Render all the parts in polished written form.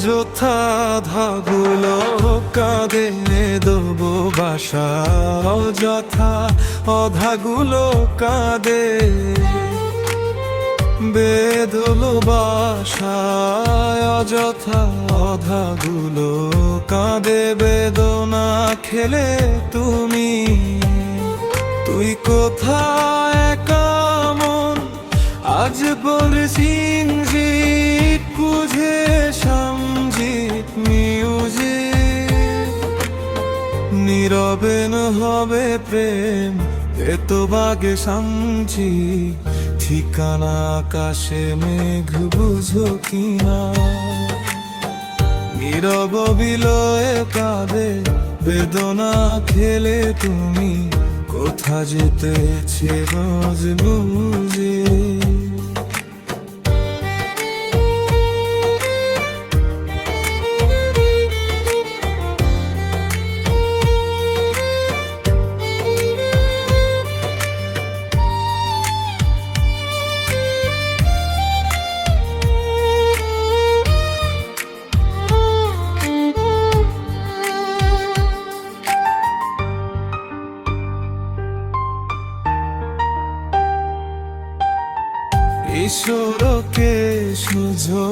অযথা ধাগুলো কাঁদে দেবো বাসা, অযথা অধাগুলো কাঁদে বেদলো বাসায়, অযথা অধাগুলো কাঁদে বেদনা খেলে তুমি। তুই কোথায় কেমন আজ বলছি ইঞ্জিত বুঝে সমজিত মিউজিক। নীরবে হবে প্রেম এতো বাগে সমঝি, ঠিকানা আকাশে মেঘ বুঝো কিনা। নীরব বিলয়ে কাঁদে বেদনা খেলে তুমি, কোথা যেতেছে রোজ বুঝে। ঈশ্বরকে সুঝো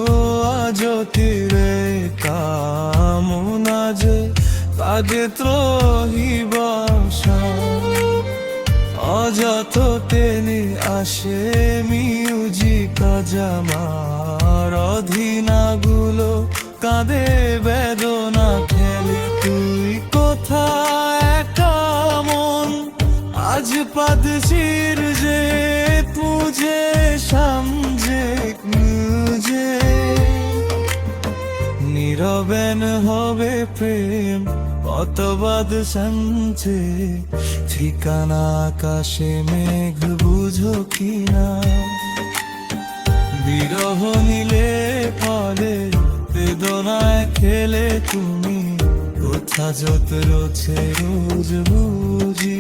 আজ তীরে কামনা যে কাজে ত্রহিবাসা, অযথ টেনে আসে মিউজিক আমার অধীনাগুলো কাঁদে বেদনা খেলে। তুই কোথায় কেমন আজ পাদশির যে তুঝে সমঝে মুঝে। নীরবেন হবে প্রেম কতবাদ সঞ্চে, ঠিকানা আকাশে মেঘ বুঝো কিনা। বিরহ নিলে ফলে বেদনায় খেলে তুমি, কোথা যত রোছে রোজ বুঝি।